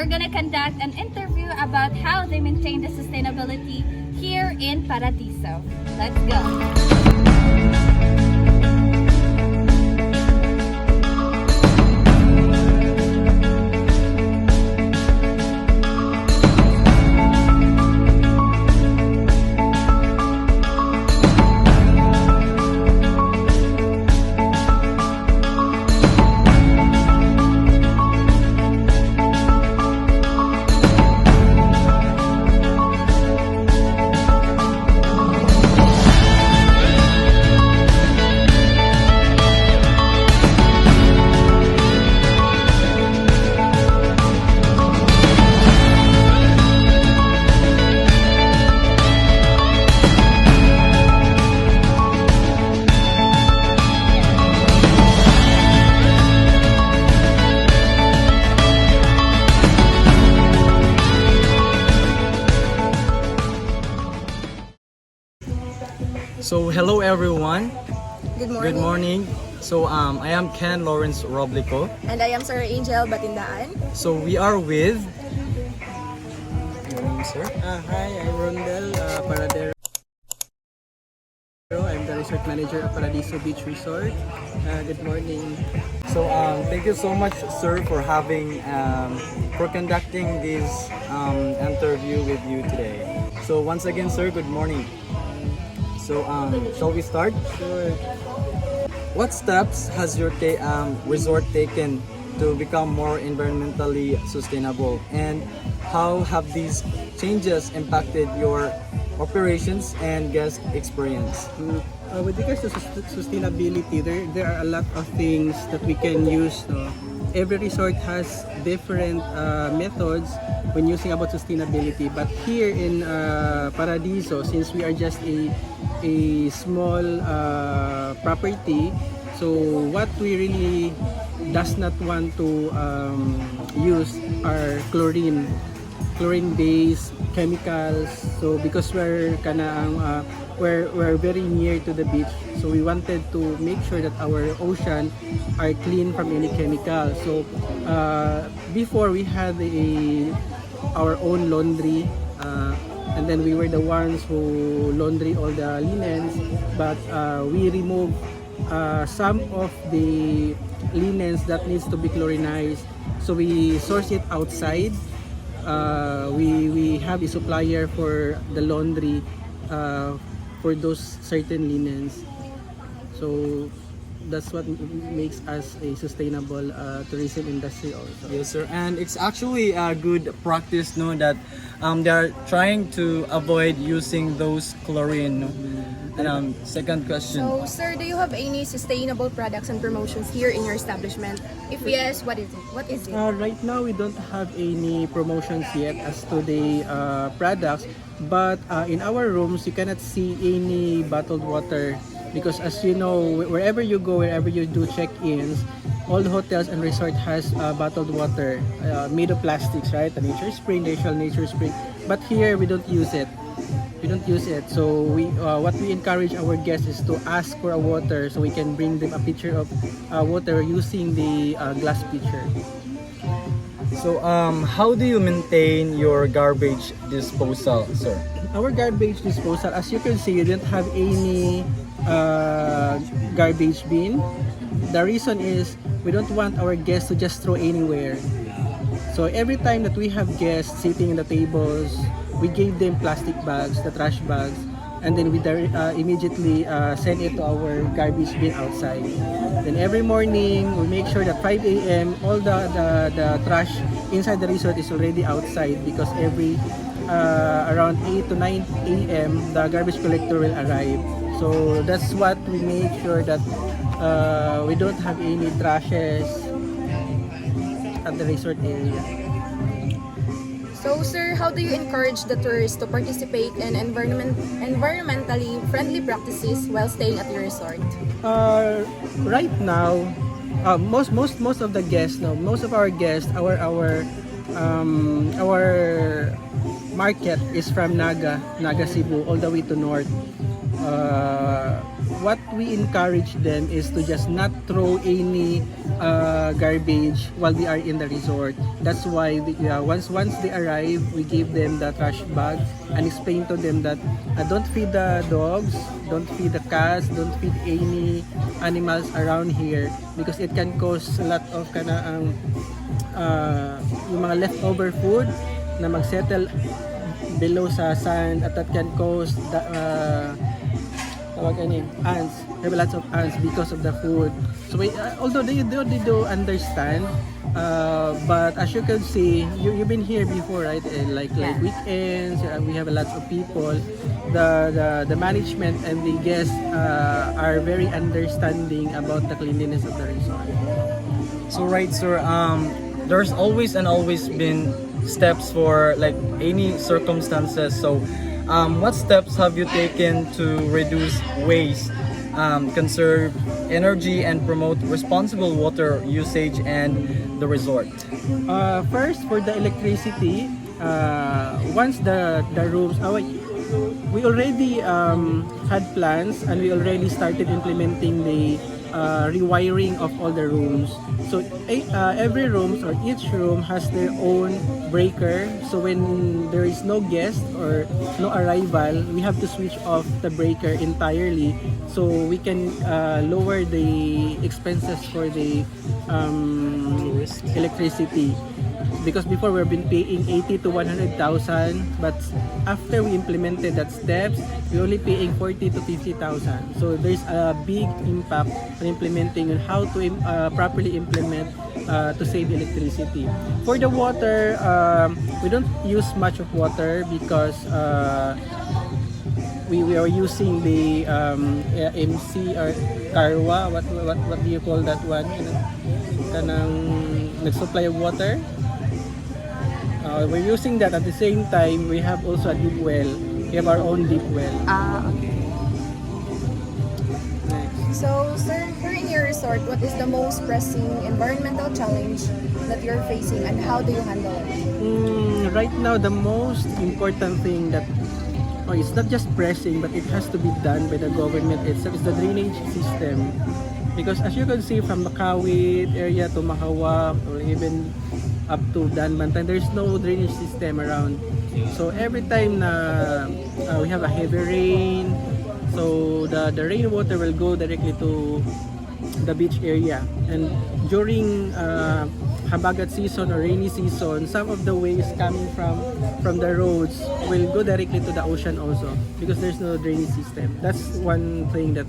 we're gonna conduct an interview about how they maintain the sustainability here in Paradiso. Let's go! So hello everyone. Good morning. Good morning. So I am Ken Lawrence Roblico. And I am Sir Angel Batindaan. So we are with your name, sir? Hi, I'm Rondel Paradero. I'm the resort manager of Paradiso Beach Resort. Good morning. So thank you so much, sir, for conducting this interview with you today. So once again, sir, good morning. So shall we start? Sure. What steps has your resort taken to become more environmentally sustainable, and how have these changes impacted your operations and guest experience? With regards to sustainability, there are a lot of things that we can use. No? Every resort has different methods when using about sustainability. But here in Paradiso, since we are just a small property, so what we really does not want to use are chlorine-based chemicals. So because we're very near to the beach, so we wanted to make sure that our ocean are clean from any chemical. So before we had our own laundry, and then we were the ones who laundry all the linens, but we removed some of the linens that needs to be chlorinized, so we source it outside. We have a supplier for the laundry for those certain linens, so that's what makes us a sustainable tourism industry also. Yes, sir. And it's actually a good practice, no, that they are trying to avoid using those chlorine. No? And second question. So, sir, do you have any sustainable products and promotions here in your establishment? If yes, what is it? Right now, we don't have any promotions yet as to the products, but in our rooms, you cannot see any bottled water because, as you know, wherever you go, wherever you do check-ins, all the hotels and resort has bottled water made of plastics, right? The nature spring, the usual nature spring. But here, we don't use it. So what we encourage our guests is to ask for a water, so we can bring them a pitcher of water using the glass pitcher. So how do you maintain your garbage disposal, sir? Our garbage disposal, as you can see, you don't have any garbage bin. The reason is we don't want our guests to just throw anywhere. So every time that we have guests sitting in the tables, we gave them plastic bags, the trash bags, and then we immediately send it to our garbage bin outside. Then every morning, we make sure that 5 a.m. all the trash inside the resort is already outside, because every around 8 to 9 a.m. the garbage collector will arrive. So that's what we make sure that we don't have any trashes at the resort area. So, sir, how do you encourage the tourists to participate in environmentally friendly practices while staying at your resort? Right now, most of the guests, no, most of our guests, our market is from Naga Cebu, all the way to north. what we encourage them is to just not throw any garbage while they are in the resort. That's why once they arrive, we give them the trash bag and explain to them that don't feed the dogs, don't feed the cats, don't feed any animals around here because it can cause a lot of yung mga leftover food na magsettle below sa sand at that can cause ants. There are lots of ants because of the food. So although they do understand, but as you can see, you've been here before, right? Like weekends, we have a lot of people. The management and the guests are very understanding about the cleanliness of the resort. So right, sir, there's always been steps for like any circumstances. So what steps have you taken to reduce waste, conserve energy, and promote responsible water usage and the resort? First, for the electricity, once the rooms, we already had plans and we already started implementing the rewiring of all the rooms. So every room or each room has their own breaker. So when there is no guest or no arrival, we have to switch off the breaker entirely so we can lower the expenses for the electricity. Because before we've been paying 80 to 100,000, but after we implemented that steps, we're only paying 40 to 50,000. So there's a big impact on implementing on how to properly implement to save electricity. For the water, we don't use much of water because we are using the MC or Karwa. What do you call that one? Kanang nag-supply of water. We're using that at the same time. We have also a deep well. We have our own deep well. Okay. Next. So, sir, here in your resort, what is the most pressing environmental challenge that you're facing and how do you handle it? Right now, the most important thing that it's not just pressing, but it has to be done by the government itself is the drainage system. Because as you can see from Makawit area to Mahawak or even up to Danbantan, there's no drainage system around. So every time na we have a heavy rain, so the rainwater will go directly to the beach area. And during habagat season or rainy season, some of the waste coming from the roads will go directly to the ocean also because there's no drainage system. That's one thing that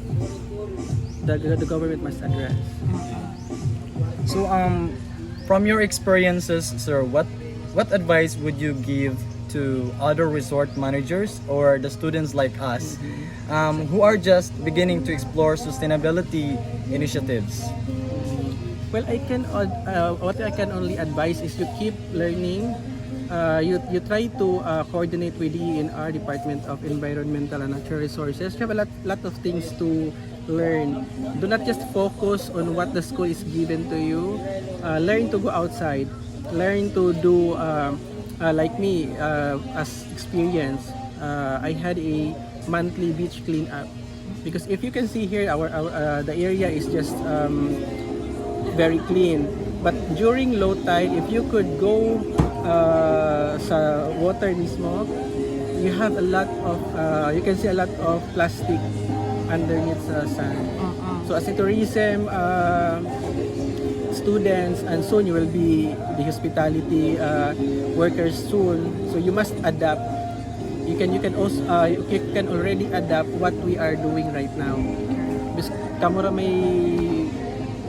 the government must address. So from your experiences, sir, what advice would you give to other resort managers or the students like us who are just beginning to explore sustainability initiatives? Well, what I can only advise is you keep learning. You try to coordinate with the ENR, Department of Environmental and Natural Resources. You have a lot of things to learn. Do not just focus on what the school is given to you. Learn to go outside. Learn to do like me as experience. I had a monthly beach cleanup because if you can see here, the area is just very clean. But during low tide, if you could go sa water mismo, you have a lot of you can see a lot of plastic underneath the sand. So as a tourism students, and soon you will be the hospitality workers soon, so you must adapt. You can also you can already adapt what we are doing right now. Bis kamura may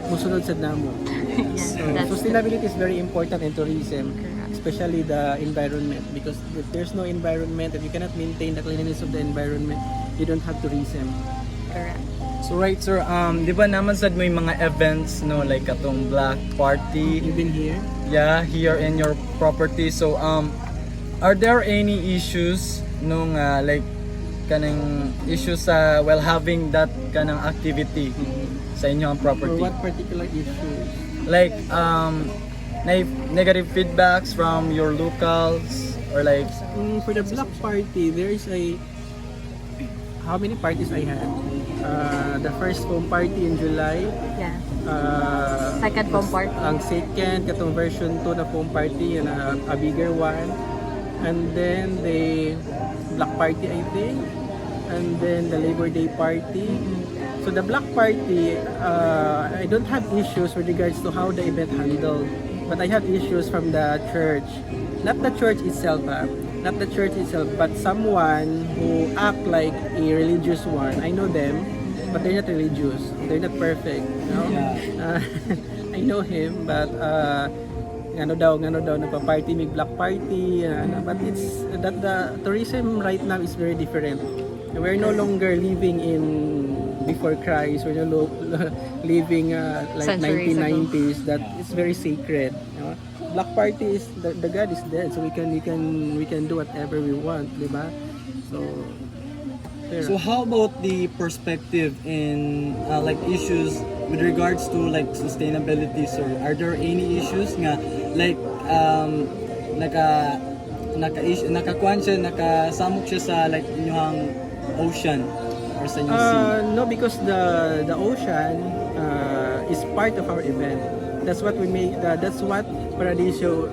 musunod sa namo. So sustainability is very important in tourism, especially the environment, because if there's no environment, if you cannot maintain the cleanliness of the environment, you don't have tourism. Correct. So right, sir, di ba naman sad may mga events, no, like atong black party? You've been here? Yeah, here in your property. So are there any issues nung like kanang issues while having that kanang activity sa inyong For property? what particular issues? Like negative feedbacks from your locals or like For the black party, there is how many parties I had? The first foam party in July. Yeah. Second foam party. Ang second, katong version 2 na foam party, and a bigger one. And then the black party, I think. And then the Labor Day party. So the black party, I don't have issues with regards to how the event handled. But I have issues from the church. Not the church itself, not the church itself, but someone who act like a religious one. I know them, but they're not religious. They're not perfect. You know? I know him, but ano daw, nagpa-party, may black party. But it's that the tourism right now is very different. We're no longer living in before Christ. We're no living like Centuries 1990s. That is very sacred. You know? Black party is the God is dead, so we can do whatever we want, di ba? So there. So how about the perspective in like issues with regards to like sustainability, sir? Are there any issues nga like nakakuan siya, nakasamok siya sa like inyong ocean or sa inyong sea? No, because the ocean is part of our event. That's what we make. That's what Paradiso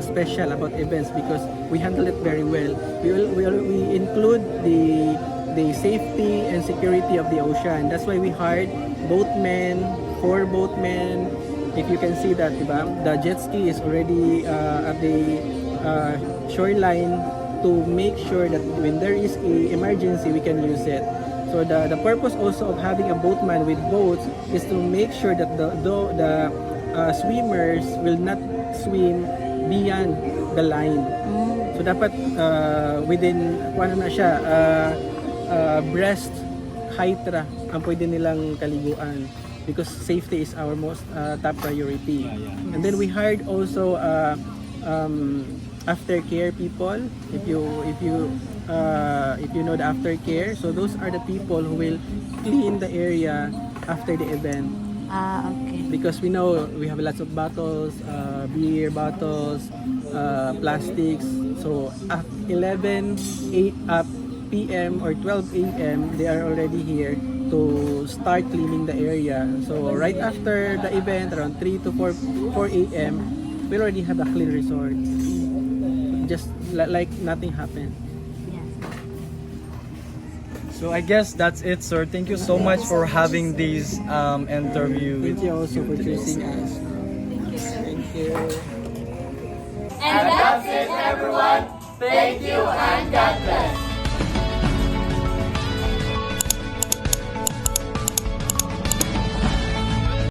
special about events, because we handle it very well. We include the safety and security of the ocean. That's why we hired boatmen, 4 boatmen. If you can see that, diba? The jet ski is already at the shoreline to make sure that when there is a emergency, we can use it. So the purpose also of having a boatman with boats is to make sure that the swimmers will not swim beyond the line. So dapat within breast height ang pwede nilang kaliguan, because safety is our most top priority. And then we hired also aftercare people. If you know the aftercare, so those are the people who will clean the area after the event. Okay. Because we know we have lots of bottles, beer bottles, plastics. So at 11 p.m. or 12 a.m. they are already here to start cleaning the area. So right after the event, around 3 to 4 a.m. we already have a clean resort. Just like nothing happened. So I guess that's it, sir. Thank you so much for having this interview. Thank you also for today. choosing us. Thank you. And that's it, everyone. Thank you and God bless.